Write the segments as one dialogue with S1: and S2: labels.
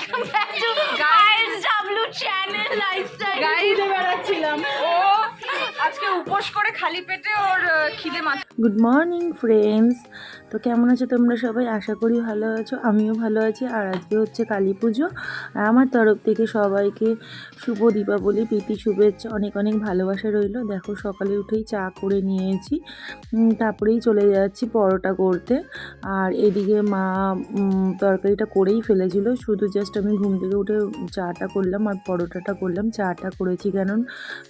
S1: Welcome back to ISW channel lifestyle.
S2: Guys বেড়াচ্ছিলাম, ও আজকে উপোস করে খালি পেটে ওর খিদে মাছ।
S3: গুড মর্নিং ফ্রেন্ডস, তো কেমন আছো তোমরা সবাই? আশা করি ভালো আছো, আমিও ভালো আছি। আর আজকে হচ্ছে কালী পুজো, আর আমার তরফ থেকে সবাইকে শুভ দীপাবলি, প্রীতি শুভেচ্ছা, অনেক অনেক ভালোবাসা রইল। দেখো সকালে উঠেই চা করে নিয়েছি, তারপরেই চলে যাচ্ছি পরোটা করতে। আর এদিকে মা তরকারিটা করেই ফেলেছিল, শুধু জাস্ট আমি ঘুম থেকে উঠে চাটা করলাম আর পরোটাটা করলাম। চাটা করেছি কারণ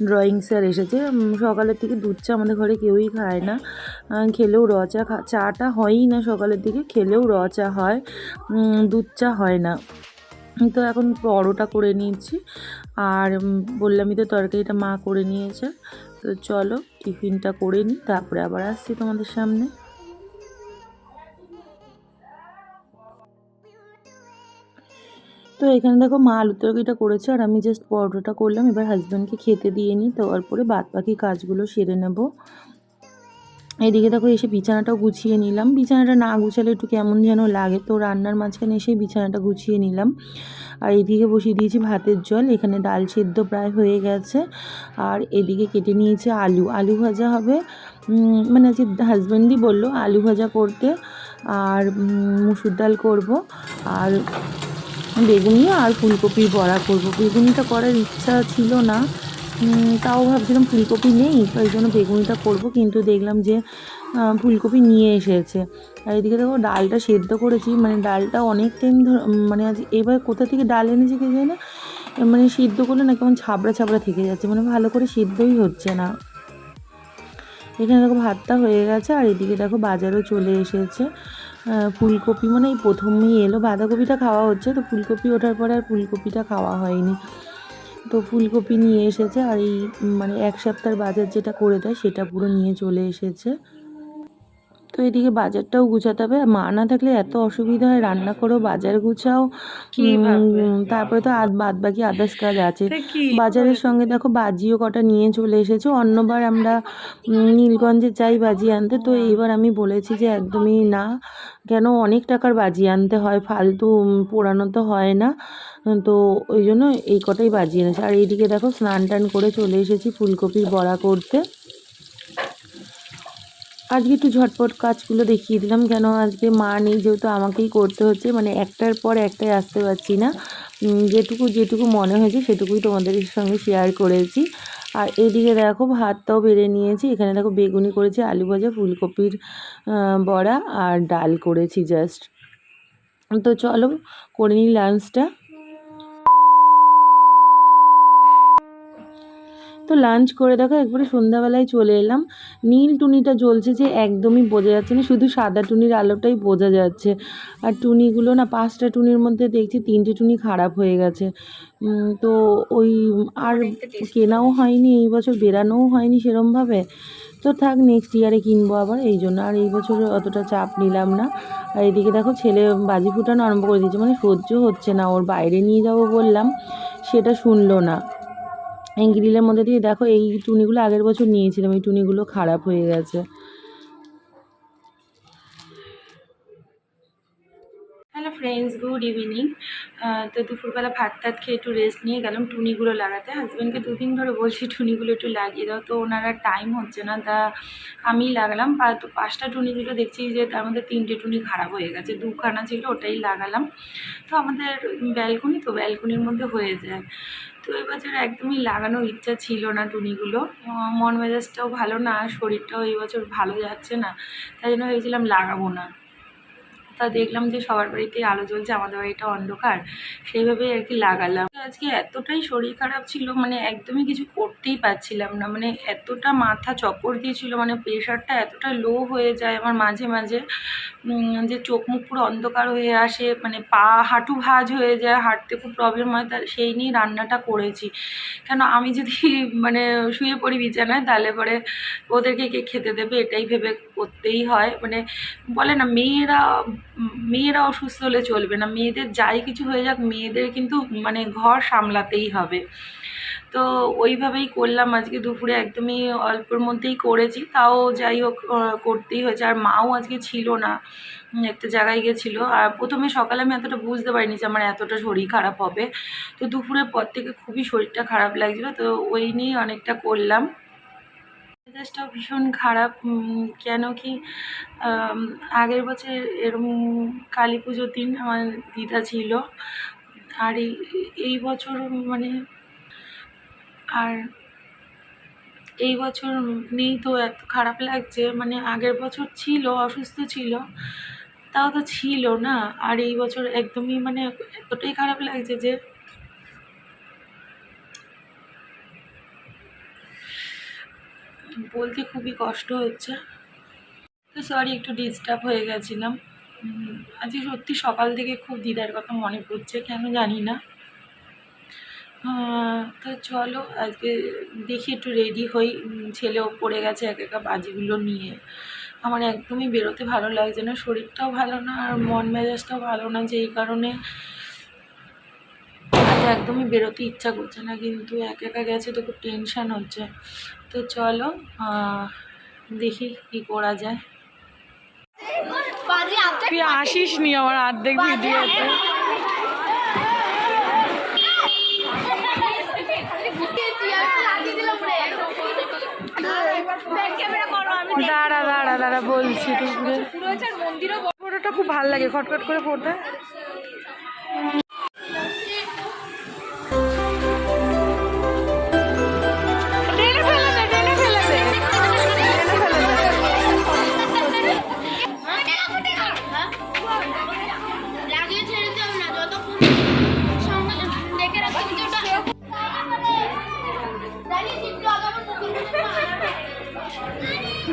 S3: ড্রয়িং স্যার এসেছে। সকালের থেকে দুধ চা আমাদের ঘরে কেউই খায় না, খেলেও র চা চাটা হয়ই না সকালের দিকে, খেলেও র চা হয়, দুধ চা হয় না। তো এখন পরোটা করে নিয়েছি, আর বললামই তো তরকারিটা মা করে নিয়েছে। তো চলো টিফিনটা করে নিই, তারপরে আবার আসছি তোমাদের সামনে। তো এখানে দেখো মা আলুর তরকারিটা করেছে আর আমি জাস্ট পরোটাটা করলাম। এবার হাজব্যান্ডকে খেতে দিয়ে নিই, তারপরে বাদ বাকি কাজগুলো সেরে নেব। এদিকে দেখো এসে বিছানাটাও গুছিয়ে নিলাম। বিছানাটা না গুছালে একটু কেমন যেন লাগে, তো রান্নার মাঝখানে এসে বিছানাটা গুছিয়ে নিলাম। আর এদিকে বসিয়ে দিয়েছি ভাতের জল, এখানে ডাল সেদ্ধ প্রায় হয়ে গেছে। আর এদিকে কেটে নিয়েছে আলু, আলু ভাজা হবে। মানে আজকে হাজব্যান্ডই বললো আলু ভাজা করতে, আর মুসুর ডাল করব, আর বেগুনি আর ফুলকপির বড়া করব। বেগুনিটা করার ইচ্ছা ছিল না, তাও ভাবছিলাম ফুলকপি নেই, তো এই জন্য বেগুনিটা করবো, কিন্তু দেখলাম যে ফুলকপি নিয়ে এসেছে। আর এদিকে দেখো ডালটা সেদ্ধ করেছি, মানে ডালটা অনেক টাইম ধরে, মানে আজ এবার কোথা থেকে ডাল এনেছি কে জানে না, মানে সিদ্ধ করলে না কেমন ছাবড়া ছাবড়া থেকে যাচ্ছে, মানে ভালো করে সিদ্ধই হচ্ছে না। এখানে দেখো ভাতটা হয়ে গেছে, আর এদিকে দেখো বাজারও চলে এসেছে। ফুলকপি মানে এই প্রথমেই এলো, বাঁধাকপিটা খাওয়া হচ্ছে, তো ফুলকপি ওঠার পরে আর ফুলকপিটা খাওয়া হয়নি। তো ফুলকপি নিয়ে এসেছে, আর এই মানে এক সপ্তাহের বাজার যেটা করে দেয় সেটা পুরো নিয়ে চলে এসেছে। তো এদিকে বাজারটাও গুছাতে হবে, মা না থাকলে এত অসুবিধা হয়, রান্না করো বাজার গুছাও, তারপরে তো বাদ বাকি আদার্স কাজ আছে। বাজারের সঙ্গে দেখো বাজিও কটা নিয়ে চলে এসেছে। অন্যবার আমরা নীলগঞ্জে যাই বাজি আনতে, তো এইবার আমি বলেছি যে একদমই না, কেন অনেক টাকার বাজি আনতে হয়, ফালতু পোড়ানো তো হয় না, তো ওই জন্য এই কটাই বাজি এনেছে। আর এইদিকে দেখো স্নান টান করে চলে এসেছি ফুলকপির বড়া করতে। আজকে একটু ঝটপট কাজগুলো দেখিয়ে দিলাম, কেন আজকে মা নেই যেহেতু আমাকেই করতে হচ্ছে, মানে একটার পর একটাই আসতে পারছি না, যেটুকু যেটুকু মনে হয়েছে সেটুকুই তোমাদের সঙ্গে শেয়ার করেছি। আর এদিকে দেখো ভাতটাও বেড়ে নিয়েছি, এখানে দেখো বেগুনি করেছি, আলু ভাজা, ফুলকপির বড়া আর ডাল করেছি জাস্ট। তো চলো করে নিই লাঞ্চটা। তো লাঞ্চ করে দেখো একবারে সন্ধ্যাবেলায় চলে এলাম। নীল টুনিটা জ্বলছে যে একদমই বোঝা যাচ্ছে না, শুধু সাদা টুনির আলোটাই বোঝা যাচ্ছে। আর টুনিগুলো না 5টা টুনির মধ্যে দেখছি 3টে টুনি খারাপ হয়ে গেছে। তো ওই আর কেনাও হয়নি এই বছর, বেরানোও হয়নি সেরমভাবে। তো থাক নেক্সট ইয়ারে কিনবো আবার, এই জন্য আর এই বছর অতটা চাপ নিলাম না। আর এদিকে দেখো ছেলে বাজি ফুটানো আরম্ভ করে দিয়েছে, মানে সহ্য হচ্ছে না ওর, বাইরে নিয়ে যাবো বললাম সেটা শুনলো না। এই গ্রিলের মধ্যে দিয়ে দেখো এই টুনিগুলো আগের বছর নিয়েছিলাম, এই টুনিগুলো খারাপ হয়ে গেছে। Hello friends, good evening. তো দুপুরবেলা ভাত টাত খেয়ে একটু রেস্ট নিয়ে গেলাম টুনিগুলো লাগাতে। হাজব্যান্ডকে 2 দিন ধরে বলছি টুনিগুলো একটু লাগিয়ে দাও, তো ওনারা টাইম হচ্ছে না, তা আমি লাগালাম। তো 5টা টুনি ছিল, দেখছি যে তার মধ্যে 3টে টুনি খারাপ হয়ে গেছে, 2খানা ছিল ওটাই লাগালাম। তো আমাদের ব্যালকনি, তো ব্যালকনির মধ্যে হয়ে যায়। তো এবছর একদমই লাগানোর ইচ্ছা ছিল না টুনিগুলো, মন মেজাজটাও ভালো না, শরীরটাও এই বছর ভালো যাচ্ছে না, তাই জন্য ভেবেছিলাম লাগাবো না। তা দেখলাম যে সবার বাড়িতেই আলো জ্বলছে, আমাদের বাড়িটা অন্ধকার, সেইভাবেই আর কি লাগালাম। আজকে এতটাই শরীর খারাপ ছিল, মানে একদমই কিছু করতেই পারছিলাম না, মানে এতটা মাথা চক্কর দিয়েছিল, মানে প্রেশারটা এতটা লো হয়ে যায় আমার মাঝে মাঝে, যে চোখ মুখ পুরো অন্ধকার হয়ে আসে, মানে পা হাঁটু ভাঁজ হয়ে যায়, হাঁটতে খুব প্রবলেম হয়। তা সেই নিয়ে রান্নাটা করেছি, কেন আমি যদি মানে শুয়ে পড়ি বিছানায় তাহলে পরে ওদেরকে কে খেতে দেবে, এটাই ভেবে করতেই হয়। মানে বলে না মেয়েরা অসুস্থ হলে চলবে না, মেয়েদের যাই কিছু হয়ে যাক মেয়েদের কিন্তু মানে ঘর সামলাতেই হবে। তো ওইভাবেই করলাম আজকে দুপুরে, একদমই অল্পের মধ্যেই করেছি, তাও যাই হোক করতেই হয়েছে। আর মাও আজকে ছিল না, একটা জায়গায় গেছিলো। আর প্রথমে সকালে আমি এতটা বুঝতে পারিনি যে আমার এতটা শরীর খারাপ হবে, তো দুপুরের পর থেকে খুবই শরীরটা খারাপ লাগছিলো, তো ওই নিয়ে অনেকটা করলাম। মেজাজটাও ভীষণ খারাপ, কেন কি আগের বছর এরকম কালী পুজোর দিন আমার দিদা ছিল, আর এই বছর মানে আর এই বছর নেই, তো এত খারাপ লাগছে। মানে আগের বছর ছিল, অসুস্থ ছিল, তাও তো ছিল না, আর এই বছর একদমই মানে এতটাই খারাপ লাগছে যে বলতে খুবই কষ্ট হচ্ছে। তো সরি, একটু ডিস্টার্ব হয়ে গেছিলাম। আজকে সত্যি সকাল থেকে খুব দিদার কথা মনে পড়ছে, কেন জানি না। তো চলো আজকে দেখি একটু রেডি হই, ছেলেও পড়ে গেছে এক একা বাজিগুলো নিয়ে। আমার একদমই বেরোতে ভালো লাগছে না, শরীরটাও ভালো না আর মন মেজাজটাও ভালো না, যেই কারণে আজ একদমই বেরোতে ইচ্ছা করছে না, কিন্তু একা একা গেছে তো খুব টেনশান হচ্ছে। তো চলো দেখি কি করা যায়। তুই আসিস নি আমার অর্ধেক ভিডিওতে। দাঁড়া দাঁড়া দাঁড়া বলছি, ফটোটা খুব ভালো লাগে, খটখট করে ফটো।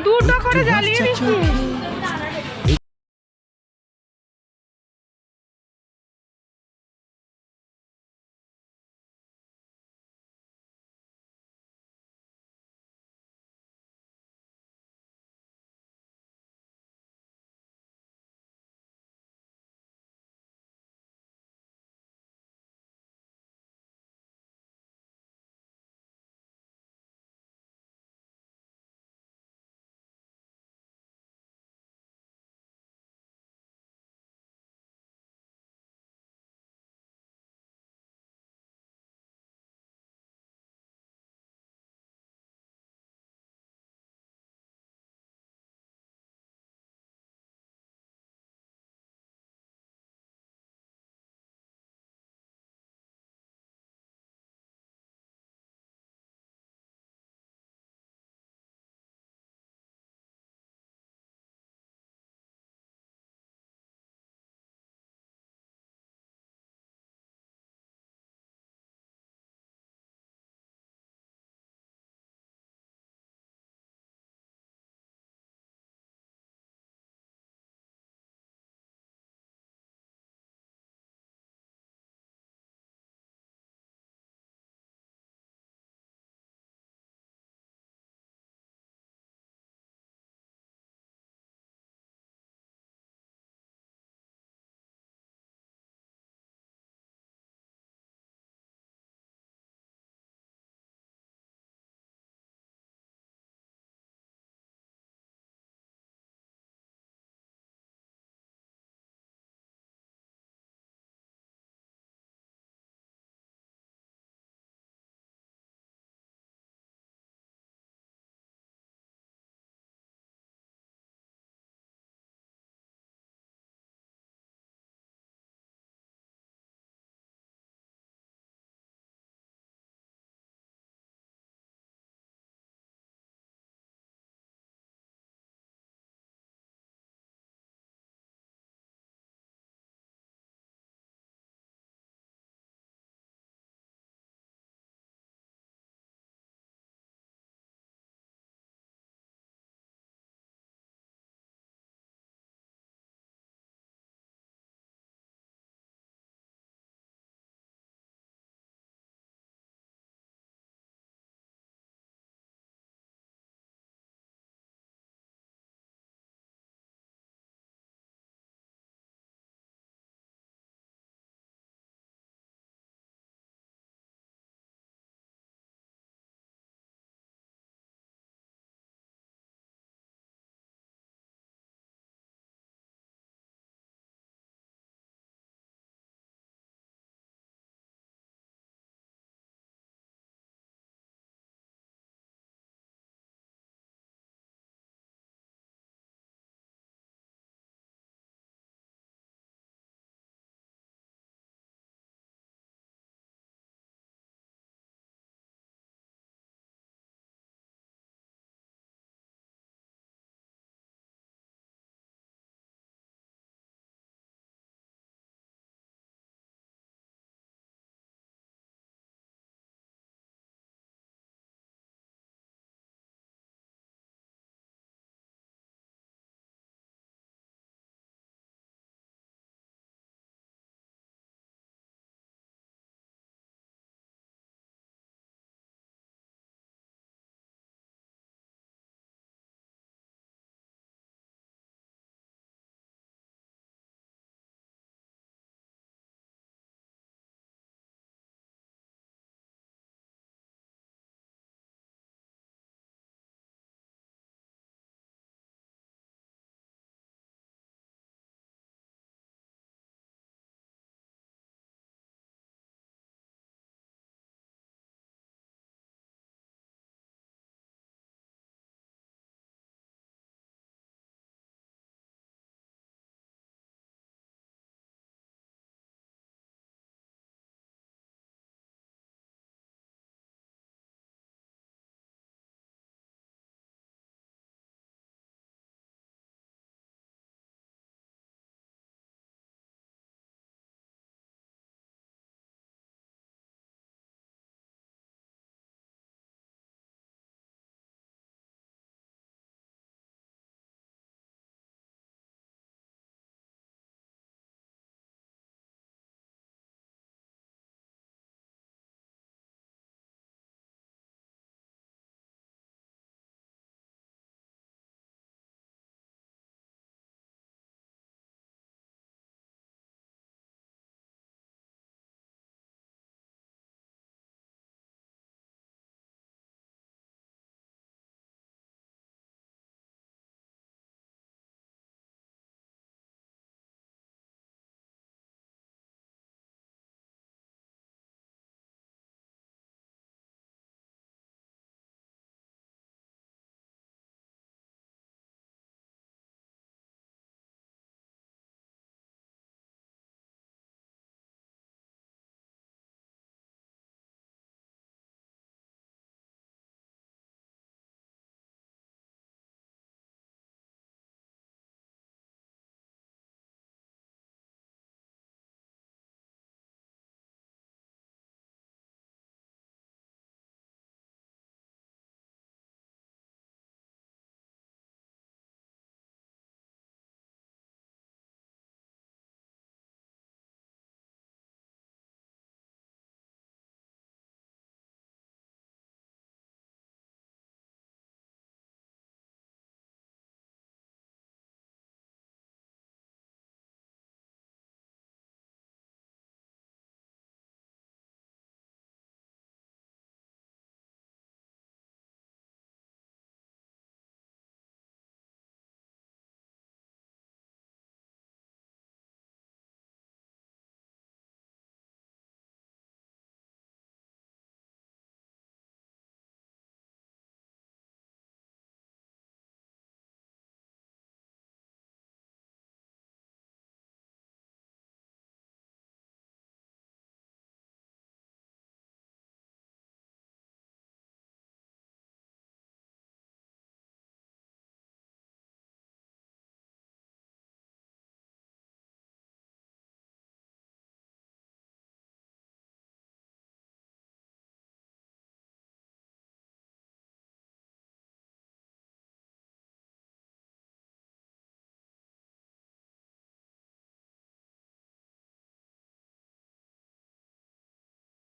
S3: দুটো করে জ্বালিয়ে দিচ্ছি।